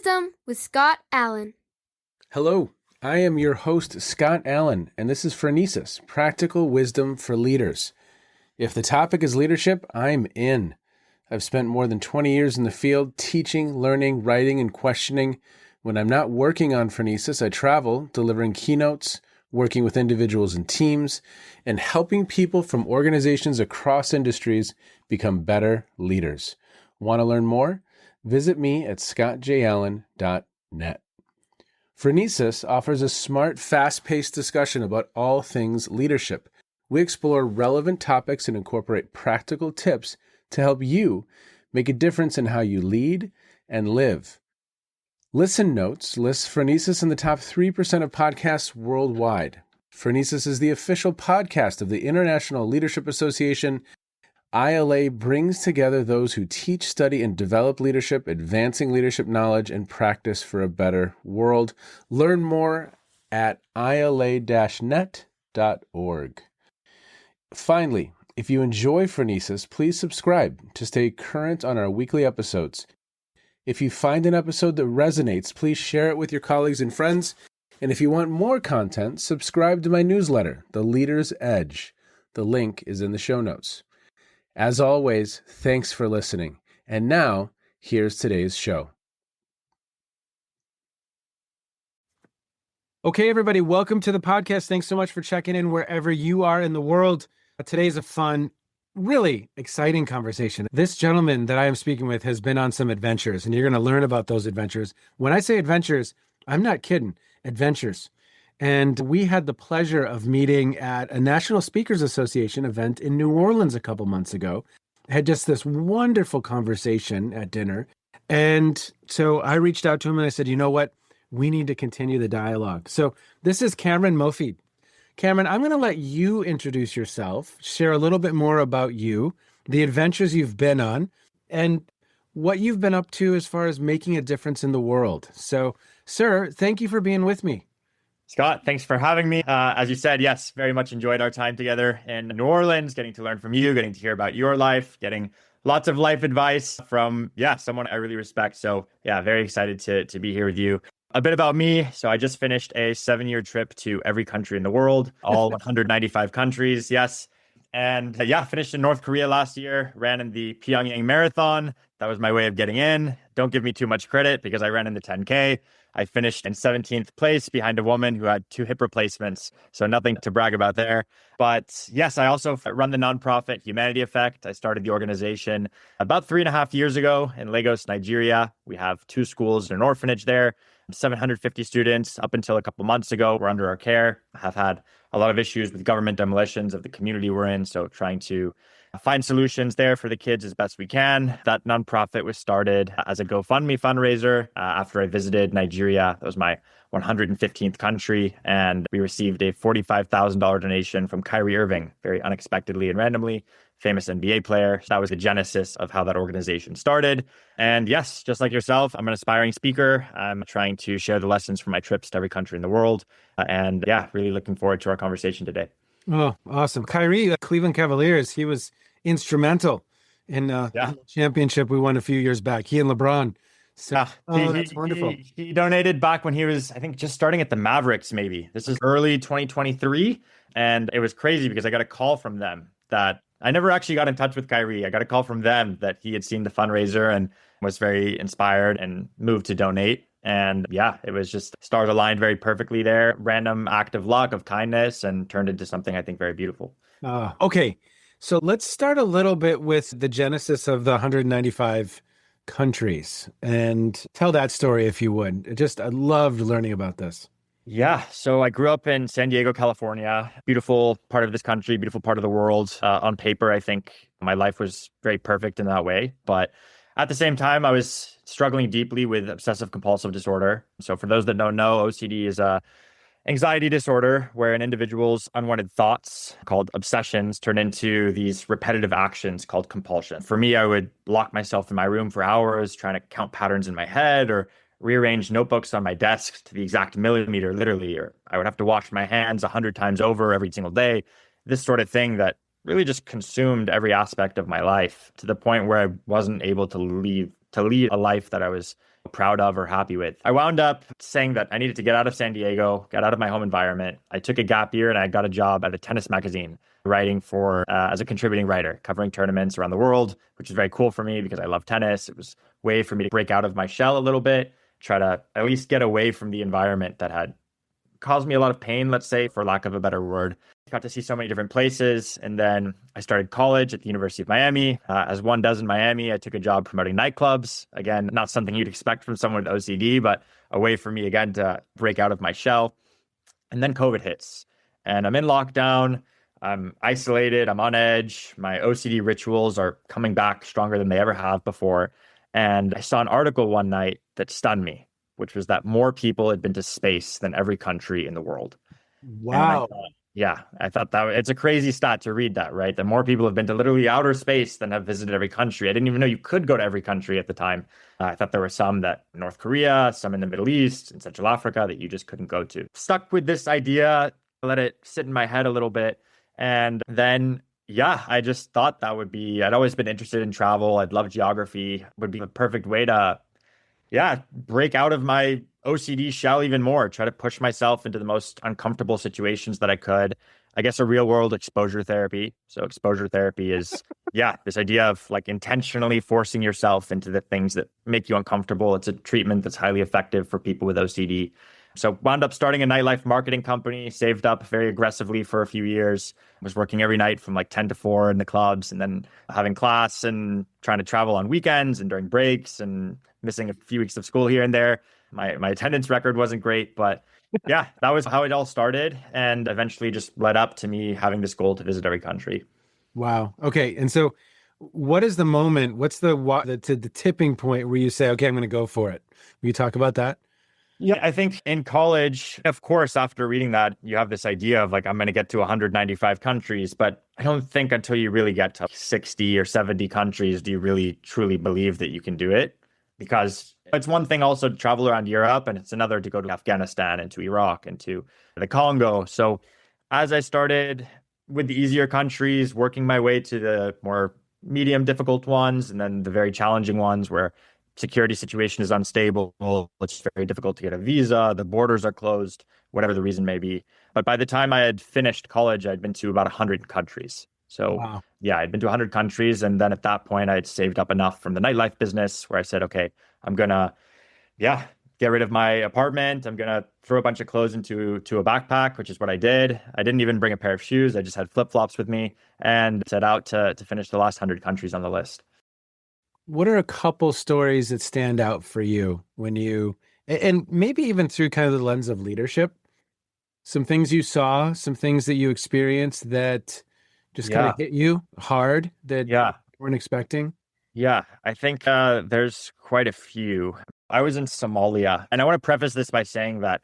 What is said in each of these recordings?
Wisdom with Scott Allen. Hello, I am your host, Scott Allen, and this is Phronesis, Practical Wisdom for Leaders. If the topic is leadership, I'm in. I've spent more than 20 years in the field teaching, learning, writing, and questioning. When I'm not working on Phronesis, I travel, delivering keynotes, working with individuals and teams, and helping people from organizations across industries become better leaders. Want to learn more? Visit me at scottjallen.net. Phronesis offers a smart, fast-paced discussion about all things leadership. We explore relevant topics and incorporate practical tips to help you make a difference in how you lead and live. Listen Notes lists Phronesis in the top 3% of podcasts worldwide. Phronesis is the official podcast of the International Leadership Association. ILA brings together those who teach, study, and develop leadership, advancing leadership knowledge and practice for a better world. Learn more at ila-net.org. Finally, if you enjoy Phronesis, please subscribe to stay current on our weekly episodes. If you find an episode that resonates, please share it with your colleagues and friends. And if you want more content, subscribe to my newsletter, The Leader's Edge. The link is in the show notes. As always, thanks for listening. And now, here's today's show. Okay, everybody, welcome to the podcast. Thanks so much for checking in wherever you are in the world. Today's a fun, really exciting conversation. This gentleman that I am speaking with has been on some adventures, and you're going to learn about those adventures. When I say adventures, I'm not kidding. Adventures. And we had the pleasure of meeting at a National Speakers Association event in New Orleans a couple months ago. I had just this wonderful conversation at dinner. And so I reached out to him and I said, you know what? We need to continue the dialogue. So this is Cameron Mofid. Cameron, I'm going to let you introduce yourself, share a little bit more about you, the adventures you've been on, and what you've been up to as far as making a difference in the world. So, sir, thank you for being with me. Scott, thanks for having me. As you said, yes, very much enjoyed our time together in New Orleans, getting to learn from you, getting to hear about your life, getting lots of life advice from, someone I really respect. So, very excited to be here with you. A bit about me. So I just finished a 7-year trip to every country in the world, all 195 countries. Yes. And finished in North Korea last year, ran in the Pyongyang Marathon. That was my way of getting in. Don't give me too much credit because I ran in the 10K. I finished in 17th place behind a woman who had 2 hip replacements. So nothing to brag about there. But yes, I also run the nonprofit Humanity Effect. I started the organization about 3.5 years ago in Lagos, Nigeria. We have 2 schools and an orphanage there. 750 students. Up until a couple months ago were under our care. I have had a lot of issues with government demolitions of the community we're in. So trying to find solutions there for the kids as best we can. That nonprofit was started as a GoFundMe fundraiser after I visited Nigeria. That was my 115th country. And we received a $45,000 donation from Kyrie Irving, very unexpectedly and randomly, famous NBA player. That was the genesis of how that organization started. And yes, just like yourself, I'm an aspiring speaker. I'm trying to share the lessons from my trips to every country in the world. Really looking forward to our conversation today. Oh, awesome. Kyrie, Cleveland Cavaliers, he was instrumental in the championship we won a few years back. He and LeBron. So, that's wonderful. He donated back when he was, I think, just starting at the Mavericks, maybe. This is early 2023. And it was crazy because I got a call from them that I never actually got in touch with Kyrie. I got a call from them that he had seen the fundraiser and was very inspired and moved to donate. And it was just stars aligned very perfectly there. Random act of luck, of kindness, and turned into something I think very beautiful. Okay. So let's start a little bit with the genesis of the 195 countries and tell that story if you would. I loved learning about this. Yeah. So I grew up in San Diego, California, beautiful part of this country, beautiful part of the world. On paper, I think my life was very perfect in that way. But at the same time, I was struggling deeply with obsessive compulsive disorder. So for those that don't know, OCD is a anxiety disorder where an individual's unwanted thoughts called obsessions turn into these repetitive actions called compulsion. For me, I would lock myself in my room for hours trying to count patterns in my head or rearrange notebooks on my desk to the exact millimeter, literally, or I would have to wash my hands 100 times over every single day. This sort of thing that really just consumed every aspect of my life to the point where I wasn't able to lead a life that I was proud of or happy with. I wound up saying that I needed to get out of San Diego, get out of my home environment. I took a gap year and I got a job at a tennis magazine writing for as a contributing writer, covering tournaments around the world, which is very cool for me because I love tennis. It was a way for me to break out of my shell a little bit, try to at least get away from the environment that had caused me a lot of pain, let's say, for lack of a better word. Got to see so many different places. And then I started college at the University of Miami. As one does in Miami, I took a job promoting nightclubs. Again, not something you'd expect from someone with OCD, but a way for me, again, to break out of my shell. And then COVID hits. And I'm in lockdown. I'm isolated. I'm on edge. My OCD rituals are coming back stronger than they ever have before. And I saw an article one night that stunned me, which was that more people had been to space than every country in the world. Wow. I thought that it's a crazy stat to read that, right? That more people have been to literally outer space than have visited every country. I didn't even know you could go to every country at the time. I thought there were some that North Korea, some in the Middle East and Central Africa that you just couldn't go to. Stuck with this idea, let it sit in my head a little bit. And then, I just thought that would be, I'd always been interested in travel. I'd love geography, would be the perfect way to break out of my OCD shell even more, try to push myself into the most uncomfortable situations that I could. I guess a real world exposure therapy. So exposure therapy is, this idea of like intentionally forcing yourself into the things that make you uncomfortable. It's a treatment that's highly effective for people with OCD. So wound up starting a nightlife marketing company, saved up very aggressively for a few years, was working every night from like 10 to 4 in the clubs and then having class and trying to travel on weekends and during breaks and missing a few weeks of school here and there. My attendance record wasn't great, but that was how it all started and eventually just led up to me having this goal to visit every country. Wow. Okay. And so what is the moment? What's the tipping point where you say, okay, I'm going to go for it? Will you talk about that? Yeah, I think in college, of course, after reading that, you have this idea of like, I'm going to get to 195 countries, but I don't think until you really get to 60 or 70 countries, do you really truly believe that you can do it? Because it's one thing also to travel around Europe, and it's another to go to Afghanistan and to Iraq and to the Congo. So as I started with the easier countries, working my way to the more medium difficult ones, and then the very challenging ones where security situation is unstable, it's very difficult to get a visa, the borders are closed, whatever the reason may be. But by the time I had finished college, I'd been to about 100 countries. So I'd been to 100 countries. And then at that point, I'd saved up enough from the nightlife business where I said, okay, I'm going to, get rid of my apartment. I'm going to throw a bunch of clothes into a backpack, which is what I did. I didn't even bring a pair of shoes. I just had flip-flops with me and set out to finish the last 100 countries on the list. What are a couple stories that stand out for you when you, and maybe even through kind of the lens of leadership, some things you saw, some things that you experienced that just kind of hit you hard that you weren't expecting? Yeah, I think there's quite a few. I was in Somalia, and I want to preface this by saying that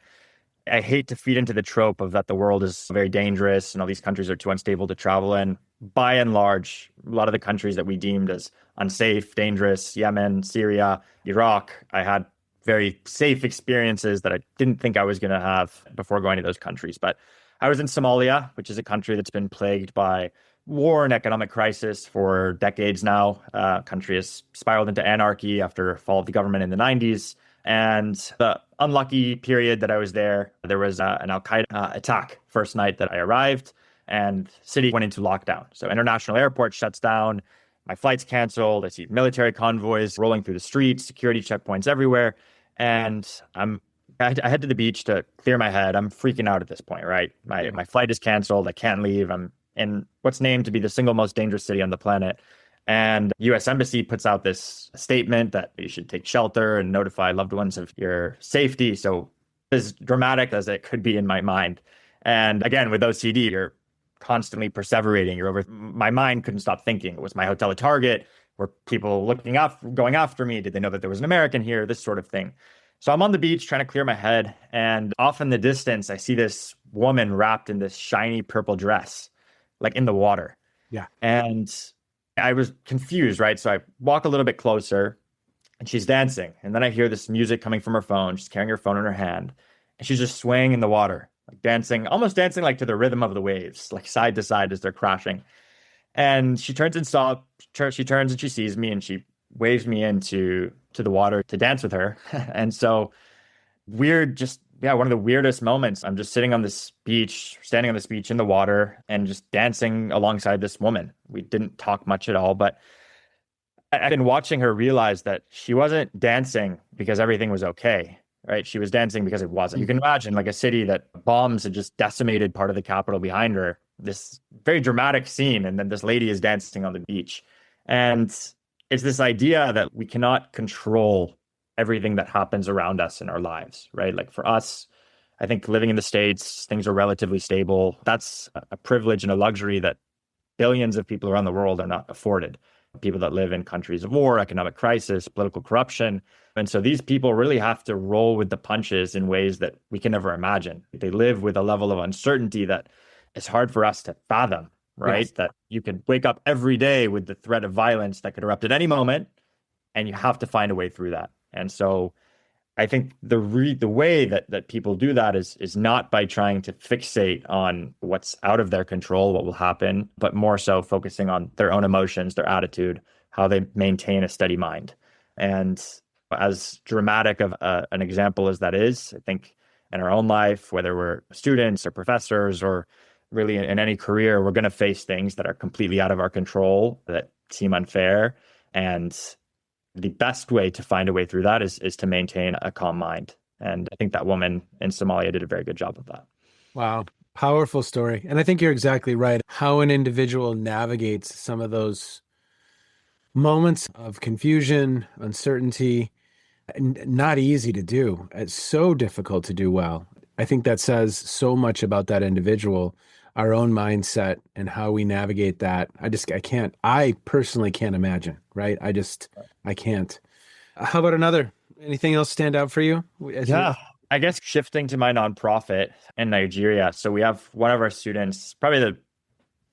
I hate to feed into the trope of that the world is very dangerous and all these countries are too unstable to travel in. By and large, a lot of the countries that we deemed as unsafe, dangerous, Yemen, Syria, Iraq, I had very safe experiences that I didn't think I was going to have before going to those countries. But I was in Somalia, which is a country that's been plagued by war and economic crisis for decades now. Country has spiraled into anarchy after fall of the government in the 90s. And the unlucky period that I was there, there was an Al-Qaeda attack first night that I arrived, and city went into lockdown. So international airport shuts down. My flight's canceled. I see military convoys rolling through the streets, security checkpoints everywhere. And I head to the beach to clear my head. I'm freaking out at this point, right? My flight is canceled. I can't leave. I'm in what's named to be the single most dangerous city on the planet. And U.S. Embassy puts out this statement that you should take shelter and notify loved ones of your safety. So as dramatic as it could be in my mind. And again, with OCD, you're constantly perseverating. My mind couldn't stop thinking. Was my hotel a target? Were people going after me? Did they know that there was an American here? This sort of thing. So I'm on the beach trying to clear my head. And off in the distance, I see this woman wrapped in this shiny purple dress, like in the water. Yeah. And I was confused, right? So I walk a little bit closer and she's dancing. And then I hear this music coming from her phone. She's carrying her phone in her hand and she's just swaying in the water, like dancing, almost dancing like to the rhythm of the waves, like side to side as they're crashing. And she turns and she sees me and she waves me into the water to dance with her. And so weird, just yeah, one of the weirdest moments. I'm just sitting on this beach, standing on this beach in the water and just dancing alongside this woman. We didn't talk much at all, but I've been watching her realize that she wasn't dancing because everything was okay, right? She was dancing because it wasn't. You can imagine like a city that bombs had just decimated part of the capital behind her, this very dramatic scene. And then this lady is dancing on the beach. And it's this idea that we cannot control everything that happens around us in our lives, right? Like for us, I think living in the States, things are relatively stable. That's a privilege and a luxury that billions of people around the world are not afforded. People that live in countries of war, economic crisis, political corruption. And so these people really have to roll with the punches in ways that we can never imagine. They live with a level of uncertainty that is hard for us to fathom, right? Yes. That you can wake up every day with the threat of violence that could erupt at any moment, and you have to find a way through that. And so I think the way that people do that is not by trying to fixate on what's out of their control, what will happen, but more so focusing on their own emotions, their attitude, how they maintain a steady mind. And as dramatic of an example as that is, I think in our own life, whether we're students or professors or really in any career, we're going to face things that are completely out of our control that seem unfair. And the best way to find a way through that is to maintain a calm mind. And I think that woman in Somalia did a very good job of that. Wow. Powerful story. And I think you're exactly right. How an individual navigates some of those moments of confusion, uncertainty, not easy to do. It's so difficult to do well. I think that says so much about that individual, our own mindset and how we navigate that. I personally can't imagine, right? I can't. How about anything else stand out for you? I guess shifting to my nonprofit in Nigeria. So we have one of our students, probably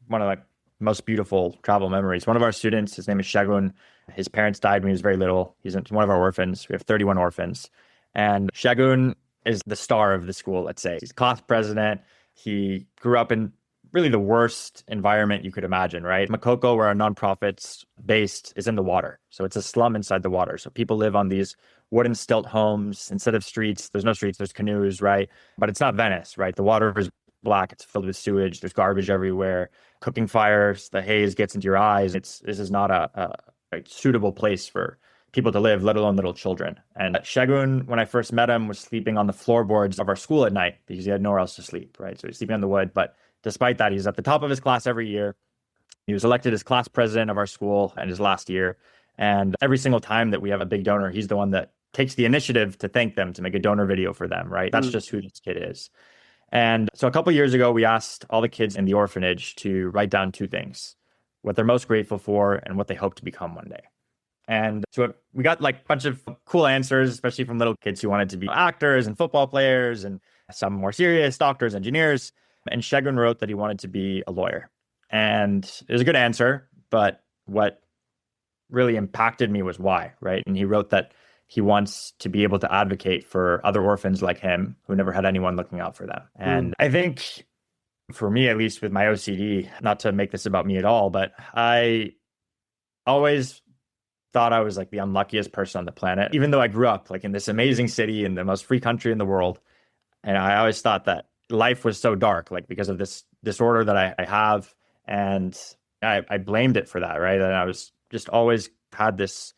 one of the most beautiful travel memories. One of our students, his name is Shagun. His parents died when he was very little. He's one of our orphans. We have 31 orphans. And Shagun is the star of the school, let's say. He's class president. He grew up in really the worst environment you could imagine, right? Makoko, where our nonprofit's based, is in the water. So it's a slum inside the water. So people live on these wooden stilt homes. Instead of streets, there's no streets, there's canoes, right? But it's not Venice, right? The water is black. It's filled with sewage. There's garbage everywhere. Cooking fires, the haze gets into your eyes. This is not a suitable place for people to live, let alone little children. And Shagun, when I first met him, was sleeping on the floorboards of our school at night because he had nowhere else to sleep, right? So he's sleeping on the wood. But despite that, he's at the top of his class every year. He was elected as class president of our school in his last year. And every single time that we have a big donor, he's the one that takes the initiative to thank them, to make a donor video for them, right? That's just who this kid is. And so a couple of years ago, we asked all the kids in the orphanage to write down two things: what they're most grateful for and what they hope to become one day. And so we got like a bunch of cool answers, especially from little kids who wanted to be actors and football players, and some more serious doctors, engineers. And Shagun wrote that he wanted to be a lawyer. And it was a good answer, but what really impacted me was why, right? And he wrote that he wants to be able to advocate for other orphans like him who never had anyone looking out for them. And I think for me, at least with my OCD, not to make this about me at all, but I always thought I was like the unluckiest person on the planet, even though I grew up like in this amazing city in the most free country in the world. And I always thought that life was so dark, like because of this disorder that I have. And I blamed it for that, right? And I was just always had this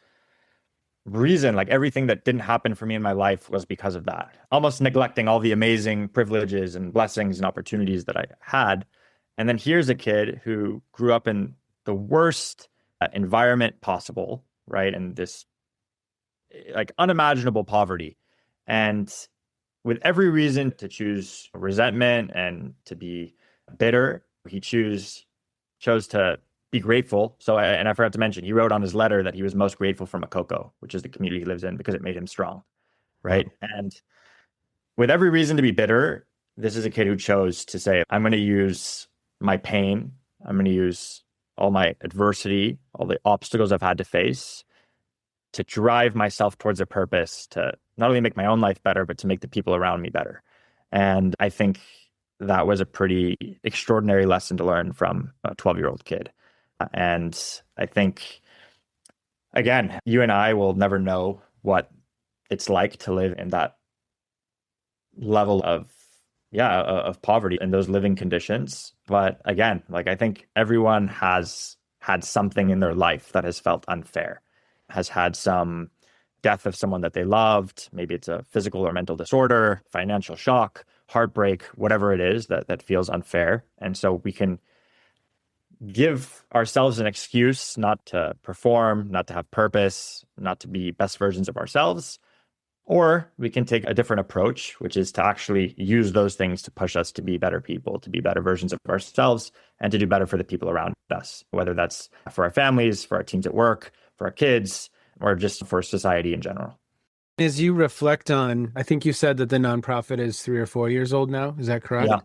reason, like everything that didn't happen for me in my life was because of that, almost neglecting all the amazing privileges and blessings and opportunities that I had. And then here's a kid who grew up in the worst environment possible, right? And this like unimaginable poverty, and with every reason to choose resentment and to be bitter, he chose to be grateful. So, and I forgot to mention, he wrote on his letter that he was most grateful for Makoko, which is the community he lives in, because it made him strong, right? And with every reason to be bitter, this is a kid who chose to say, I'm going to use my pain, I'm going to use all my adversity, all the obstacles I've had to face to drive myself towards a purpose, to not only make my own life better, but to make the people around me better. And I think that was a pretty extraordinary lesson to learn from a 12-year-old kid. And I think again, you and I will never know what it's like to live in that level of poverty and those living conditions. But again, like I think everyone has had something in their life that has felt unfair, has had some death of someone that they loved. Maybe it's a physical or mental disorder, financial shock, heartbreak, whatever it is that feels unfair. And so we can give ourselves an excuse not to perform, not to have purpose, not to be best versions of ourselves. Or we can take a different approach, which is to actually use those things to push us to be better people, to be better versions of ourselves, and to do better for the people around us, whether that's for our families, for our teams at work, for our kids, or just for society in general. As you reflect on, I think you said that the nonprofit is 3 or 4 years old now. Is that correct? Yeah.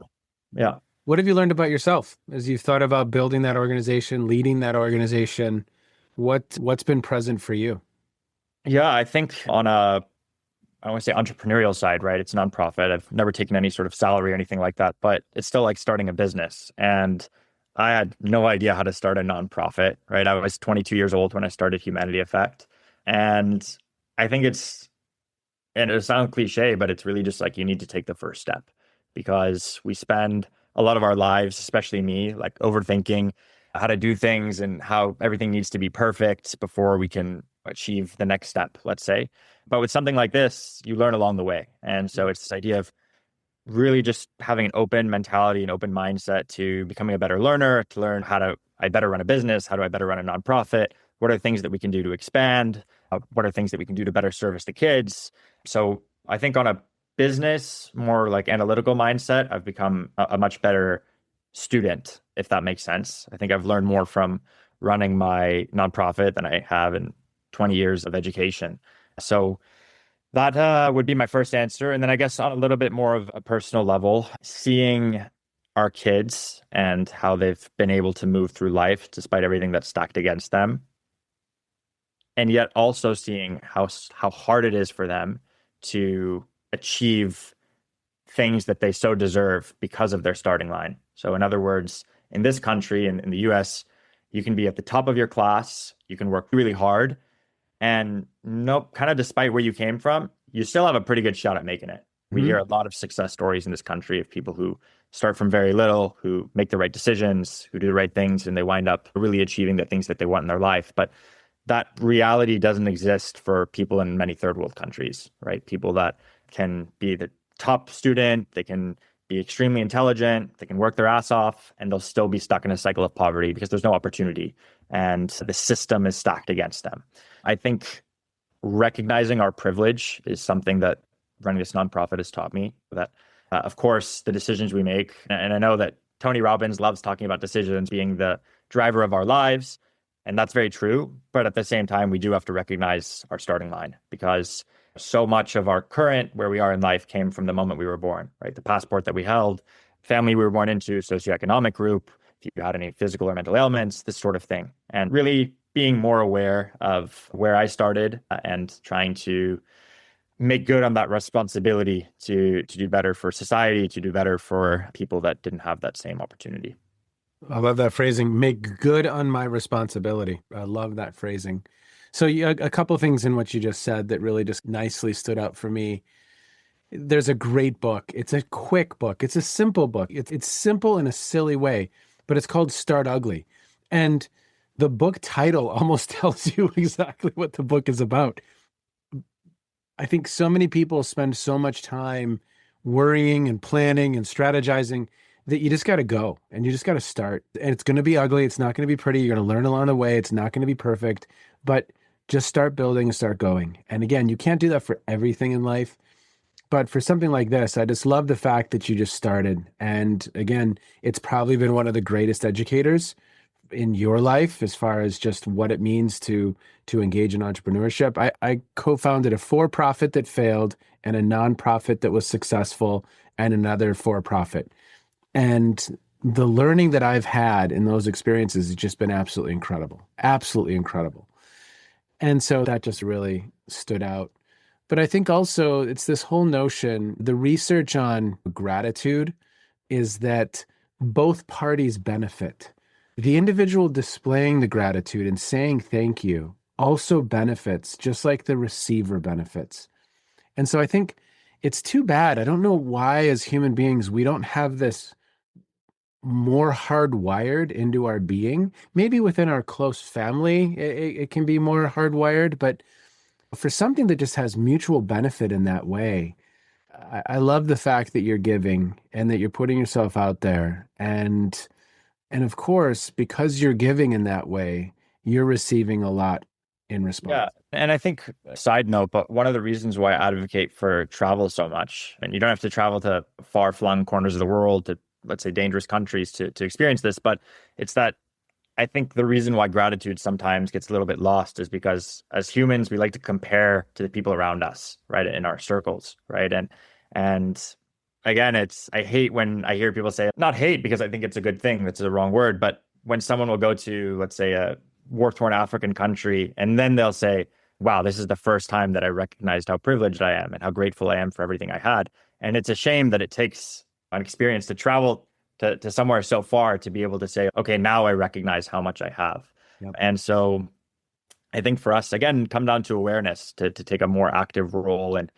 Yeah. What have you learned about yourself as you've thought about building that organization, leading that organization? What's been present for you? Yeah, I think on a, I don't want to say entrepreneurial side, right? It's a nonprofit. I've never taken any sort of salary or anything like that, but it's still like starting a business. And I had no idea how to start a nonprofit, right? I was 22 years old when I started Humanity Effect. And I think and it sounds cliche, but it's really just like you need to take the first step, because we spend a lot of our lives, especially me, like overthinking how to do things and how everything needs to be perfect before we can achieve the next step, let's say. But with something like this, you learn along the way. And so it's this idea of really just having an open mentality, an open mindset to becoming a better learner, to learn I better run a business, how do I better run a nonprofit? What are things that we can do to expand? What are things that we can do to better service the kids? So I think on a business, more like analytical mindset, I've become a much better student, if that makes sense. I think I've learned more from running my nonprofit than I have in 20 years of education. So that would be my first answer. And then I guess on a little bit more of a personal level, seeing our kids and how they've been able to move through life despite everything that's stacked against them. And yet also seeing how hard it is for them to achieve things that they so deserve because of their starting line. So in other words, in this country, in the US, you can be at the top of your class, you can work really hard, and kind of despite where you came from, you still have a pretty good shot at making it. We hear a lot of success stories in this country of people who start from very little, who make the right decisions, who do the right things, and they wind up really achieving the things that they want in their life. But that reality doesn't exist for people in many third world countries, right? People that can be the top student, they can be extremely intelligent, they can work their ass off, and they'll still be stuck in a cycle of poverty because there's no opportunity and the system is stacked against them. I think recognizing our privilege is something that running this nonprofit has taught me, that of course the decisions we make, and I know that Tony Robbins loves talking about decisions being the driver of our lives, and that's very true. But at the same time, we do have to recognize our starting line, because so much of our current, where we are in life, came from the moment we were born, right? The passport that we held, family we were born into, socioeconomic group, if you had any physical or mental ailments, this sort of thing. And really being more aware of where I started and trying to make good on that responsibility to do better for society, to do better for people that didn't have that same opportunity. I love that phrasing, make good on my responsibility. I love that phrasing. So a couple of things in what you just said that really just nicely stood out for me. There's a great book. It's a quick book. It's a simple book. It's simple in a silly way, but it's called Start Ugly. And the book title almost tells you exactly what the book is about. I think so many people spend so much time worrying and planning and strategizing that you just got to go and you just got to start. And it's going to be ugly. It's not going to be pretty. You're going to learn along the way. It's not going to be perfect, but just start building and start going. And again, you can't do that for everything in life. But for something like this, I just love the fact that you just started. And again, it's probably been one of the greatest educators in your life as far as just what it means to engage in entrepreneurship. I co-founded a for-profit that failed and a nonprofit that was successful and another for-profit. And the learning that I've had in those experiences has just been absolutely incredible, absolutely incredible. And so that just really stood out. But I think also it's this whole notion, the research on gratitude is that both parties benefit. The individual displaying the gratitude and saying thank you also benefits, just like the receiver benefits. And so I think it's too bad. I don't know why, as human beings, we don't have this more hardwired into our being. Maybe within our close family, it can be more hardwired, but for something that just has mutual benefit in that way, I love the fact that you're giving and that you're putting yourself out there. And of course, because you're giving in that way, you're receiving a lot in response. Yeah. And I think, side note, but one of the reasons why I advocate for travel so much, and you don't have to travel to far-flung corners of the world, to, let's say, dangerous countries to experience this, but it's that I think the reason why gratitude sometimes gets a little bit lost is because as humans, we like to compare to the people around us, right, in our circles, right? And again, I hate when I hear people say, not hate because I think it's a good thing, that's the wrong word, but when someone will go to, let's say, a war-torn African country, and then they'll say, wow, this is the first time that I recognized how privileged I am and how grateful I am for everything I had. And it's a shame that it takes an experience to travel to somewhere so far to be able to say, okay, now I recognize how much I have. Yep. And so I think for us, again, come down to awareness, to take a more active role and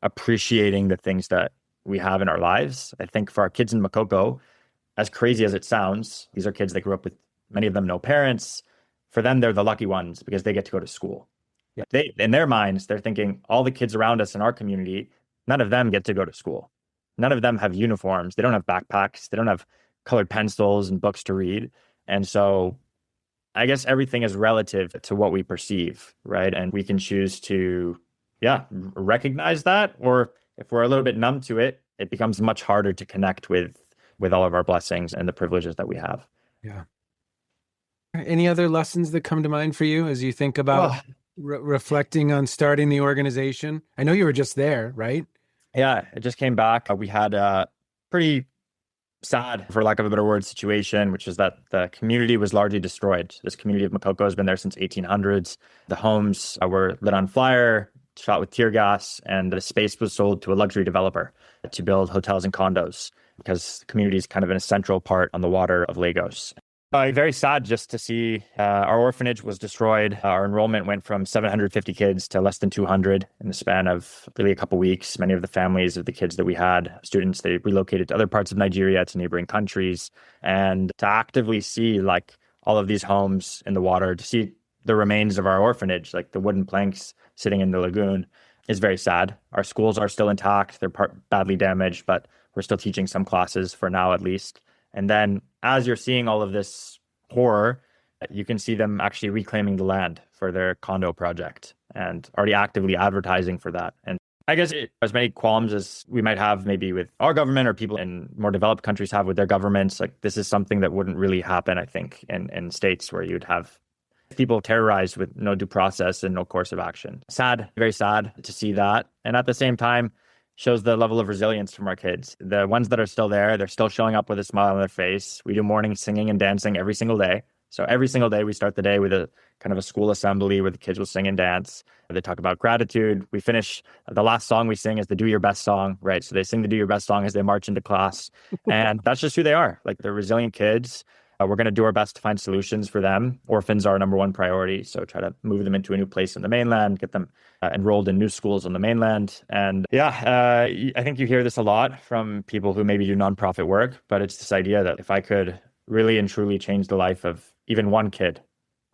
appreciating the things that we have in our lives. I think for our kids in Makoko, as crazy as it sounds, these are kids that grew up with, many of them, no parents. For them, they're the lucky ones because they get to go to school. Yeah. They, in their minds, they're thinking all the kids around us in our community, none of them get to go to school. None of them have uniforms. They don't have backpacks. They don't have colored pencils and books to read. And so I guess everything is relative to what we perceive, right? And we can choose to, recognize that. Or if we're a little bit numb to it, it becomes much harder to connect with all of our blessings and the privileges that we have. Yeah. Any other lessons that come to mind for you as you think about reflecting on starting the organization? I know you were just there, right? Yeah, it just came back. We had a pretty sad, for lack of a better word, situation, which is that the community was largely destroyed. This community of Makoko has been there since 1800s. The homes were lit on fire, shot with tear gas, and the space was sold to a luxury developer to build hotels and condos because the community is kind of in a central part on the water of Lagos. Very sad just to see our orphanage was destroyed. Our enrollment went from 750 kids to less than 200 in the span of really a couple of weeks. Many of the families of the kids that we had, students, they relocated to other parts of Nigeria, to neighboring countries. And to actively see like all of these homes in the water, to see the remains of our orphanage, like the wooden planks sitting in the lagoon, is very sad. Our schools are still intact. They're badly damaged, but we're still teaching some classes for now, at least. And then as you're seeing all of this horror, you can see them actually reclaiming the land for their condo project and already actively advertising for that. And I guess as many qualms as we might have maybe with our government or people in more developed countries have with their governments, like this is something that wouldn't really happen, I think, in states where you'd have people terrorized with no due process and no course of action. Sad, very sad to see that. And at the same time, shows the level of resilience from our kids. The ones that are still there, they're still showing up with a smile on their face. We do morning singing and dancing every single day. So every single day we start the day with a kind of a school assembly where the kids will sing and dance. They talk about gratitude. We finish, the last song we sing is the Do Your Best song, right? So they sing the Do Your Best song as they march into class. And that's just who they are. Like they're resilient kids. We're going to do our best to find solutions for them. Orphans are our number one priority. So try to move them into a new place in the mainland, get them enrolled in new schools on the mainland. And I think you hear this a lot from people who maybe do nonprofit work, but it's this idea that if I could really and truly change the life of even one kid,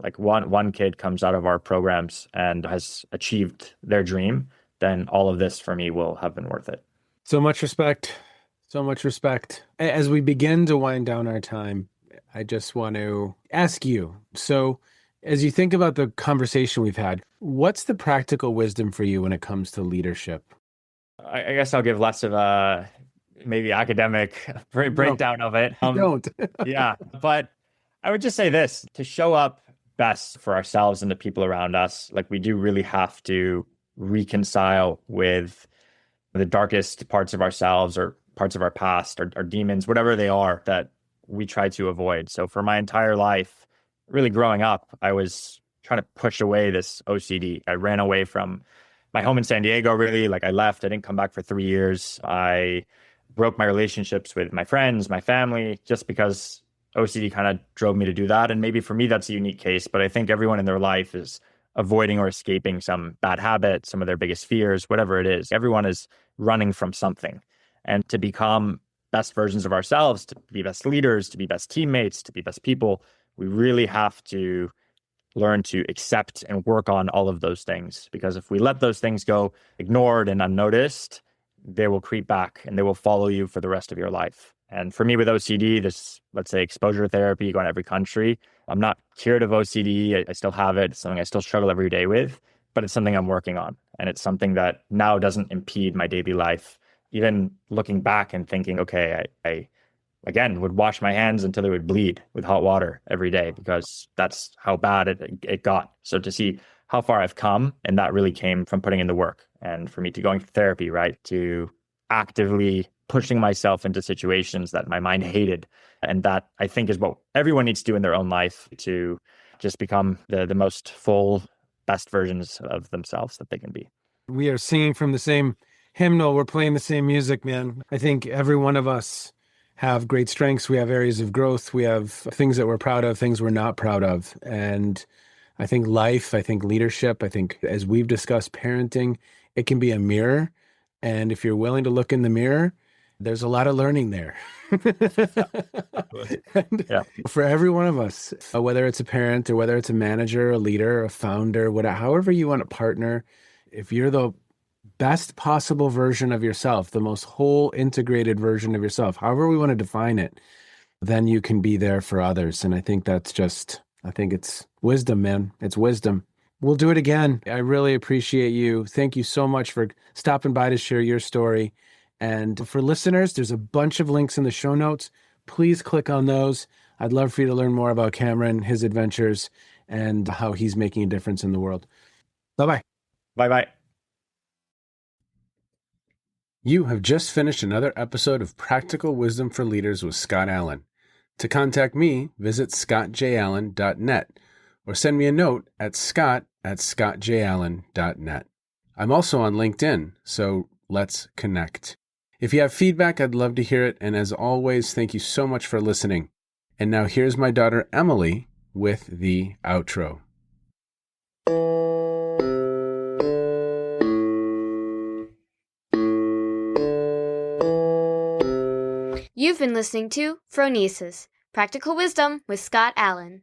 like one kid comes out of our programs and has achieved their dream, then all of this for me will have been worth it. So much respect. So much respect. As we begin to wind down our time, I just want to ask you, so as you think about the conversation we've had, what's the practical wisdom for you when it comes to leadership? I guess I'll give less of a maybe academic breakdown of it. Don't. Yeah, but I would just say this, to show up best for ourselves and the people around us, like we do really have to reconcile with the darkest parts of ourselves or parts of our past or demons, whatever they are that we try to avoid. So for my entire life, really growing up, I was trying to push away this OCD. I ran away from my home in San Diego, really. Like I left, I didn't come back for 3 years. I broke my relationships with my friends, my family, just because OCD kind of drove me to do that. And maybe for me, that's a unique case, but I think everyone in their life is avoiding or escaping some bad habit, some of their biggest fears, whatever it is. Everyone is running from something. And to become best versions of ourselves, to be best leaders, to be best teammates, to be best people, we really have to learn to accept and work on all of those things. Because if we let those things go ignored and unnoticed, they will creep back and they will follow you for the rest of your life. And for me with OCD, this, let's say, exposure therapy going to every country, I'm not cured of OCD. I still have it. It's something I still struggle every day with, but it's something I'm working on. And it's something that now doesn't impede my daily life. Even looking back and thinking, okay, I again would wash my hands until they would bleed with hot water every day because that's how bad it got. So to see how far I've come, and that really came from putting in the work. And for me to going to therapy, right, to actively pushing myself into situations that my mind hated. And that I think is what everyone needs to do in their own life to just become the most full, best versions of themselves that they can be. We are singing from the same hymnal. We're playing the same music, man. I think every one of us have great strengths. We have areas of growth. We have things that we're proud of, things we're not proud of. And I think life, I think leadership, I think as we've discussed parenting, it can be a mirror. And if you're willing to look in the mirror, there's a lot of learning there. Yeah. For every one of us, whether it's a parent or whether it's a manager, a leader, a founder, whatever, however you want to partner, if you're the best possible version of yourself, the most whole integrated version of yourself, however we want to define it, then you can be there for others. And I think that's just, I think it's wisdom, man. It's wisdom. We'll do it again. I really appreciate you. Thank you so much for stopping by to share your story. And for listeners, there's a bunch of links in the show notes. Please click on those. I'd love for you to learn more about Cameron, his adventures, and how he's making a difference in the world. Bye-bye. Bye-bye. You have just finished another episode of Practical Wisdom for Leaders with Scott Allen. To contact me, visit scottjallen.net or send me a note at scott@scottjallen.net. I'm also on LinkedIn, so let's connect. If you have feedback, I'd love to hear it. And as always, thank you so much for listening. And now here's my daughter, Emily, with the outro. You've been listening to Phronesis, Practical Wisdom with Scott Allen.